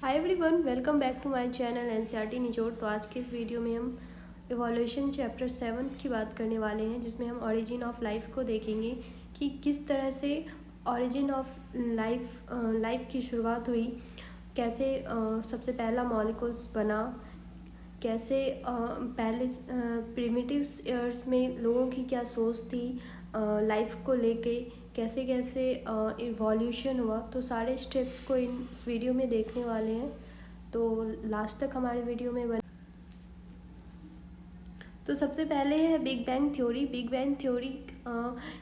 Hi everyone, welcome back to my channel NCERT निचोड़। तो आज के इस वीडियो में हम इवोल्यूशन चैप्टर 7 की बात करने वाले हैं, जिसमें हम ओरिजिन ऑफ लाइफ को देखेंगे कि किस तरह से ओरिजिन ऑफ लाइफ की शुरुआत हुई, कैसे सबसे पहला मॉलिक्यूल्स बना, कैसे पहले प्रिमिटिव ईयर्स में लोगों की क्या सोच थी लाइफ को लेके, कैसे कैसे इवोल्यूशन हुआ। तो सारे स्टेप्स को इन वीडियो में देखने वाले हैं, तो लास्ट तक हमारे वीडियो में बने। तो सबसे पहले है big bang theory. Big bang theory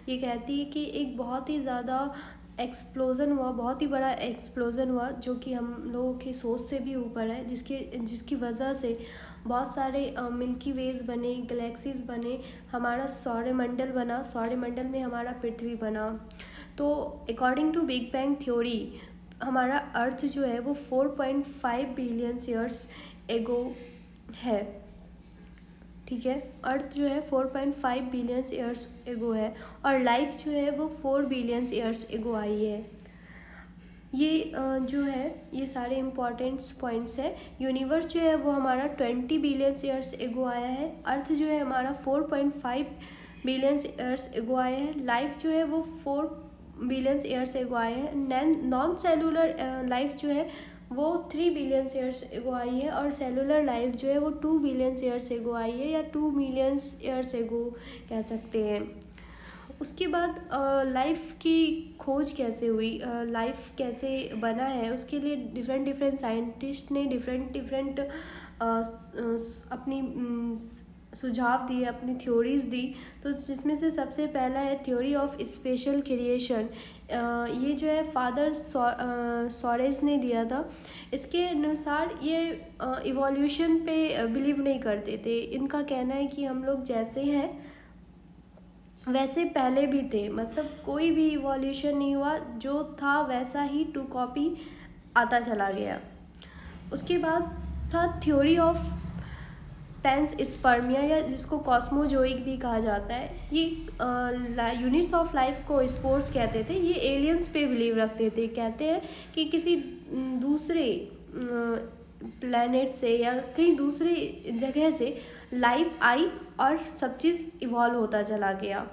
ये कहती है कि एक बहुत ही ज़्यादा एक्सप्लोज़न हुआ, बहुत ही बड़ा एक्सप्लोज़न हुआ, जो कि हम लोगों की सोच से भी ऊपर है, जिसकी वजह से बहुत सारे मिल्की वेज बने, गैलेक्सीज बने, हमारा सौरमंडल बना, सौरमंडल में हमारा पृथ्वी बना। तो according to big bang theory हमारा अर्थ जो है वो 4.5 बिलियन ईयर्स एगो है। ठीक है, अर्थ जो है 4.5 बिलियन ईयर्स एगो है, और लाइफ जो है वो 4 बिलियन ईयर्स एगो आई है। ये जो है ये सारे इम्पॉर्टेंट पॉइंट्स है। यूनिवर्स जो है वो हमारा 20 बिलियन ईयर्स एगो आया है। अर्थ जो है हमारा 4.5 बिलियन ईयर्स एगो आया है। लाइफ जो है वो 4 बिलियन ईयर्स एगो आए हैं। नॉन सेलुलर लाइफ जो है वो 3 बिलियन ईयर्स एगो आई है, और सेलुलर लाइफ जो है वो 2 बिलियन ईयर्स एगो आई है, या 2 मिलियन ईयर्स एगो कह सकते हैं। उसके बाद लाइफ की खोज कैसे हुई, लाइफ कैसे बना है, उसके लिए डिफरेंट साइंटिस्ट ने डिफरेंट अपनी सुझाव दिए, अपनी थ्योरीज दी। तो जिसमें से सबसे पहला है थ्योरी ऑफ स्पेशल क्रिएशन। ये जो है फादर सोरेस ने दिया था। इसके अनुसार ये इवोल्यूशन पे बिलीव नहीं करते थे। इनका कहना है कि हम लोग जैसे हैं वैसे पहले भी थे, मतलब कोई भी इवोल्यूशन नहीं हुआ, जो था वैसा ही टू कॉपी आता चला गया। उसके बाद था थ्योरी ऑफ पैंस्पर्मिया, या जिसको कॉस्मोजोइक भी कहा जाता है। ये यूनिट्स ऑफ लाइफ को स्पोर्स कहते थे। ये एलियंस पे बिलीव रखते थे। कहते हैं कि किसी दूसरे प्लैनेट से या कहीं दूसरी जगह से लाइफ आई और सब चीज़ इवॉल्व होता चला गया।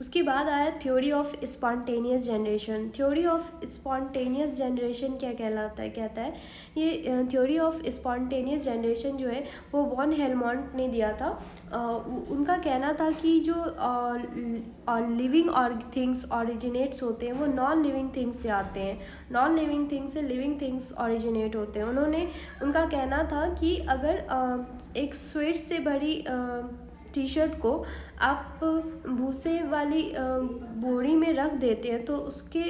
उसके बाद आया theory of spontaneous generation. Theory of spontaneous generation क्या कहलाता है? कहता है ये थ्योरी ऑफ स्पॉन्टेनियस जनरेशन जो है वो वॉन हेलमोंट ने दिया था। उनका कहना था कि जो लिविंग और थिंग्स ओरिजिनेट्स होते हैं वो नॉन लिविंग थिंग्स से आते हैं, नॉन लिविंग थिंग्स से लिविंग थिंग्स ओरिजिनेट होते हैं। उनका कहना था कि अगर एक स्वीट से भरी टी शर्ट को आप भूसे वाली बोरी में रख देते हैं तो उसके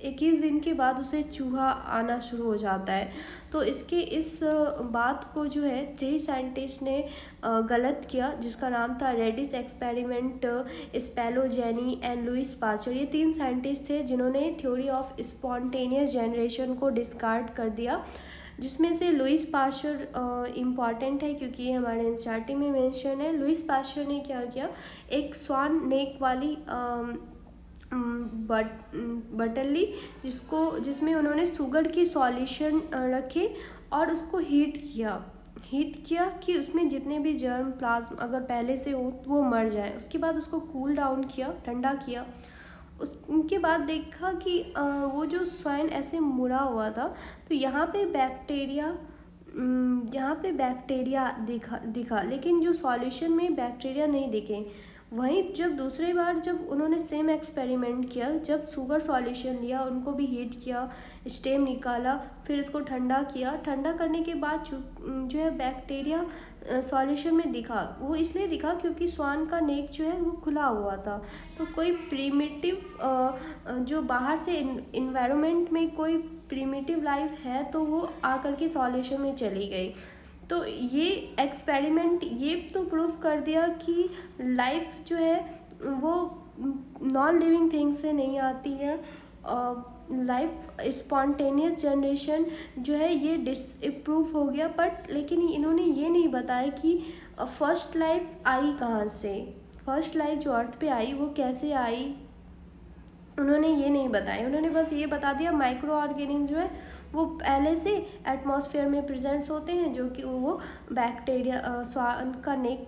21 दिन के बाद उसे चूहा आना शुरू हो जाता है। तो इस बात को जो है 3 साइंटिस्ट ने गलत किया, जिसका नाम था रेडिस एक्सपेरिमेंट, स्पेलोजेनी एंड लुइस पास्चर। ये 3 साइंटिस्ट थे जिन्होंने थ्योरी ऑफ स्पॉन्टेनियस जनरेशन को डिस्कार्ड कर दिया, जिसमें से लुइस पास्चर इम्पॉर्टेंट है क्योंकि ये हमारे एनसीईआरटी में मेंशन है। लुइस पास्चर ने क्या किया, एक स्वान नेक वाली बटन ली, जिसमें उन्होंने शुगर की सॉल्यूशन रखे और उसको हीट किया कि उसमें जितने भी जर्म प्लाज्म अगर पहले से हो तो वो मर जाए। उसके बाद उसको कूल डाउन किया, ठंडा किया। उसके बाद देखा कि वो जो स्वाइन ऐसे मुड़ा हुआ था, तो यहाँ पे बैक्टीरिया दिखा, लेकिन जो सॉल्यूशन में बैक्टीरिया नहीं दिखे। वहीं जब दूसरी बार जब उन्होंने सेम एक्सपेरिमेंट किया, जब शुगर सॉल्यूशन लिया, उनको भी हीट किया, स्टेम निकाला, फिर इसको ठंडा किया, ठंडा करने के बाद जो है बैक्टीरिया सॉल्यूशन में दिखा। वो इसलिए दिखा क्योंकि स्वान का नेक जो है वो खुला हुआ था। तो कोई प्रीमिटिव जो बाहर से इन्वायरमेंट में कोई प्रीमिटिव लाइफ है तो वो आकर के सॉल्यूशन में चली गई। तो ये एक्सपेरिमेंट ये तो प्रूव कर दिया कि लाइफ जो है वो नॉन लिविंग थिंग्स से नहीं आती है। लाइफ स्पॉन्टेनियस जनरेशन जो है ये डिसप्रूव हो गया, बट लेकिन इन्होंने ये नहीं बताया कि फर्स्ट लाइफ आई कहाँ से, फर्स्ट लाइफ जो अर्थ पे आई वो कैसे आई, उन्होंने ये नहीं बताया, उन्होंने बस ये बता दिया माइक्रो ऑर्गेनिज्म जो है वो पहले से एटमॉस्फेयर में प्रेजेंट्स होते हैं, जो कि वो बैक्टीरिया उनका नेक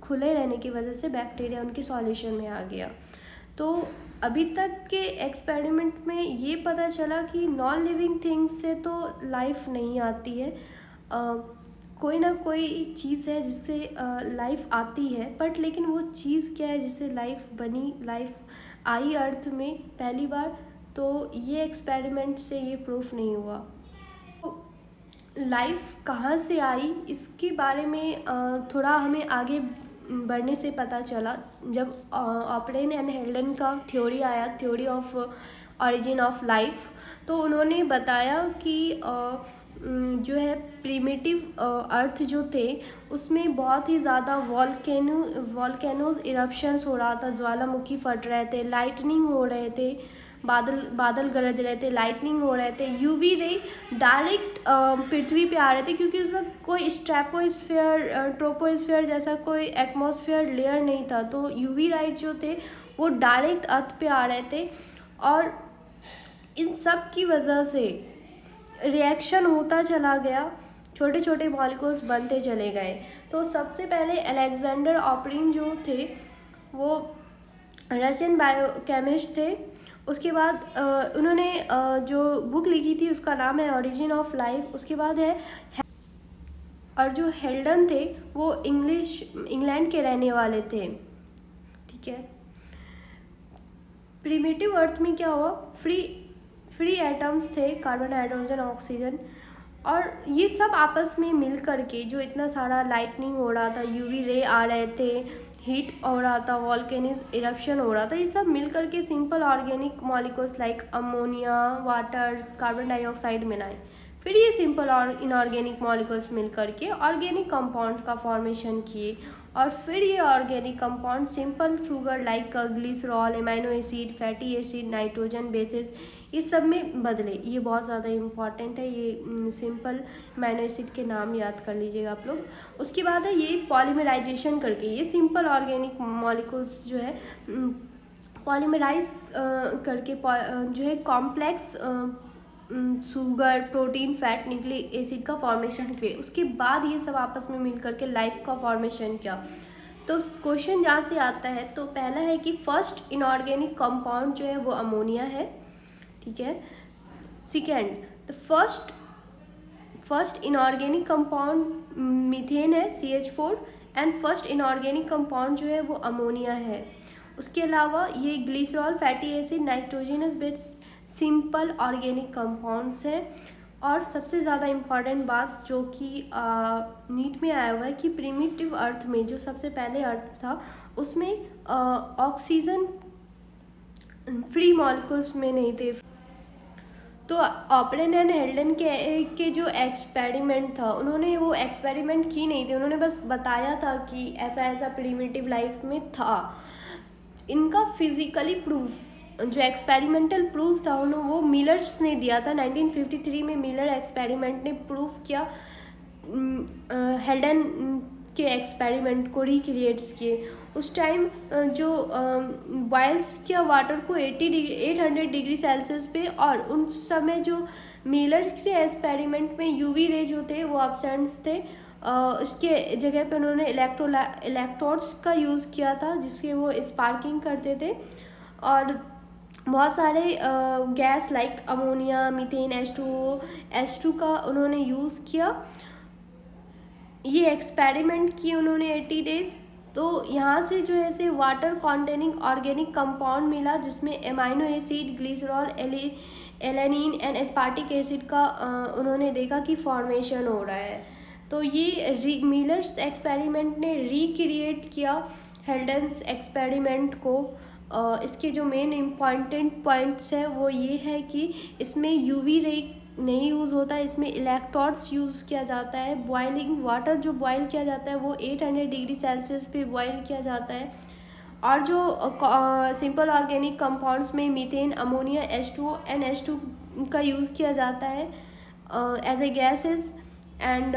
खुले रहने की वजह से बैक्टीरिया उनके सॉल्यूशन में आ गया। तो अभी तक के एक्सपेरिमेंट में ये पता चला कि नॉन लिविंग थिंग्स से तो लाइफ नहीं आती है, कोई ना कोई चीज़ है जिससे लाइफ आती है, बट लेकिन वो चीज़ क्या है जिससे लाइफ बनी, लाइफ आई अर्थ में पहली बार, तो ये एक्सपेरिमेंट से ये प्रूफ नहीं हुआ। लाइफ कहाँ से आई इसके बारे में थोड़ा हमें आगे बढ़ने से पता चला, जब ऑपरेन एंड हेल्डन का थ्योरी आया, theory of origin of life. तो उन्होंने बताया कि जो है प्रिमिटिव अर्थ जो थे उसमें बहुत ही ज़्यादा वॉल्केनोज इरप्शंस हो रहा था, ज्वालामुखी फट रहे थे, लाइटनिंग हो रहे थे, बादल गरज रहे थे, लाइटनिंग हो रहे थे, यूवी रे डायरेक्ट पृथ्वी पे आ रहे थे, क्योंकि उस वक्त कोई स्ट्रेपोस्फेयर ट्रोपोस्फेयर जैसा कोई एटमॉस्फेयर लेयर नहीं था, तो यूवी लाइट जो थे वो डायरेक्ट अर्थ पे आ रहे थे। और इन सब की वजह से रिएक्शन होता चला गया, छोटे छोटे मॉलिक्यूल्स बनते चले गए। तो सबसे पहले अलेक्जेंडर ऑपरिन जो थे वो रशियन बायोकेमिस्ट थे। उसके बाद उन्होंने जो बुक लिखी थी उसका नाम है ओरिजिन ऑफ लाइफ। उसके बाद है, और जो हेल्डन थे वो इंग्लैंड के रहने वाले थे, ठीक है। प्रिमिटिव अर्थ में क्या हुआ, फ्री एटम्स थे, कार्बन हाइड्रोजन ऑक्सीजन, और ये सब आपस में मिल करके जो इतना सारा लाइटनिंग हो रहा था, यूवी रे आ रहे थे, हीट हो रहा था, वॉल्केनिक इरप्शन हो रहा था, ये सब मिल करके simple organic molecules like ammonia, water, carbon dioxide बनाए। फिर ये सिंपल और इनऑर्गेनिक मॉलिक्यूल्स मिल करके ऑर्गेनिक कंपाउंड्स का फॉर्मेशन किए, और फिर ये organic compound simple sugar like glycerol, amino acid, fatty acid, nitrogen bases, इस सब में बदले। ये बहुत ज़्यादा इम्पॉर्टेंट है, ये सिंपल अमाइनो एसिड के नाम याद कर लीजिएगा आप लोग। उसके बाद है ये पॉलीमराइजेशन करके ये सिंपल ऑर्गेनिक मॉलिक्यूल्स जो है पॉलीमराइज करके जो है complex sugar, protein, fat, nucleic acid का फॉर्मेशन किए। उसके बाद ये सब आपस में मिल करके लाइफ का फॉर्मेशन किया। तो क्वेश्चन जहाँ से आता है, तो पहला है कि फर्स्ट इनऑर्गेनिक कंपाउंड जो है वो अमोनिया है, ठीक है। Second, the first inorganic compound methane है, CH4, and first inorganic compound जो है वो अमोनिया है। उसके अलावा ये glycerol, fatty acid, nitrogenous base simple organic compounds हैं। और सबसे ज़्यादा इम्पॉर्टेंट बात जो कि नीट में आया हुआ है कि प्रिमिटिव अर्थ में जो सबसे पहले अर्थ था उसमें ऑक्सीजन फ्री मॉलिक्यूल्स में नहीं थे। तो ऑपरेन एंड हेल्डन के जो एक्सपेरिमेंट था, उन्होंने वो एक्सपेरिमेंट की नहीं थी, उन्होंने बस बताया था कि ऐसा ऐसा प्रिमिटिव लाइफ में था। इनका फिजिकली प्रूफ, जो एक्सपेरिमेंटल प्रूफ था, उन्होंने वो मिलर्स ने दिया था। 1953 में मिलर एक्सपेरिमेंट ने प्रूफ किया, हेल्डन के एक्सपेरिमेंट को रिक्रिएट्स किए। उस टाइम जो बॉयल्स किया वाटर को 800 डिग्री सेल्सियस पे, और उन समय जो मिलर्स के एक्सपेरिमेंट में यूवी रे जो थे वो एब्सेंट्स थे। उसके जगह पे उन्होंने इलेक्ट्रोड्स का यूज़ किया था जिससे वो स्पार्किंग करते थे। और बहुत सारे gas like ammonia, methane, H2O का उन्होंने यूज़ किया। ये एक्सपेरिमेंट किए उन्होंने 80 डेज। तो यहाँ से जो है से वाटर कॉन्टेनिंग ऑर्गेनिक कंपाउंड मिला जिसमें amino acid, glycerol, alanine and aspartic acid का उन्होंने देखा कि फॉर्मेशन हो रहा है। तो ये मिलर्स एक्सपेरिमेंट ने रिक्रिएट किया हेल्डन्स एक्सपेरिमेंट को। इसके जो मेन इम्पॉर्टेंट पॉइंट्स हैं वो ये है कि इसमें यूवी रे नहीं यूज़ होता है, इसमें इलेक्ट्रोड्स यूज़ किया जाता है। बॉइलिंग वाटर जो बॉयल किया जाता है वो 800 डिग्री सेल्सियस पे बॉयल किया जाता है। और जो सिंपल ऑर्गेनिक कंपाउंड्स में methane, ammonia, H2O and H2 का यूज़ किया जाता है एज ए गैसेस। एंड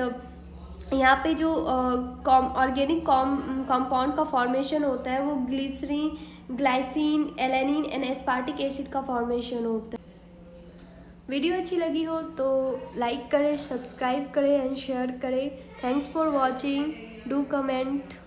यहाँ पे जो ऑर्गेनिक कंपाउंड का फॉर्मेशन होता है वो glycerine glycine, alanine and aspartic acid का फॉर्मेशन होता है। वीडियो अच्छी लगी हो तो लाइक करें, सब्सक्राइब करें एंड शेयर करें। Thanks for watching, do comment.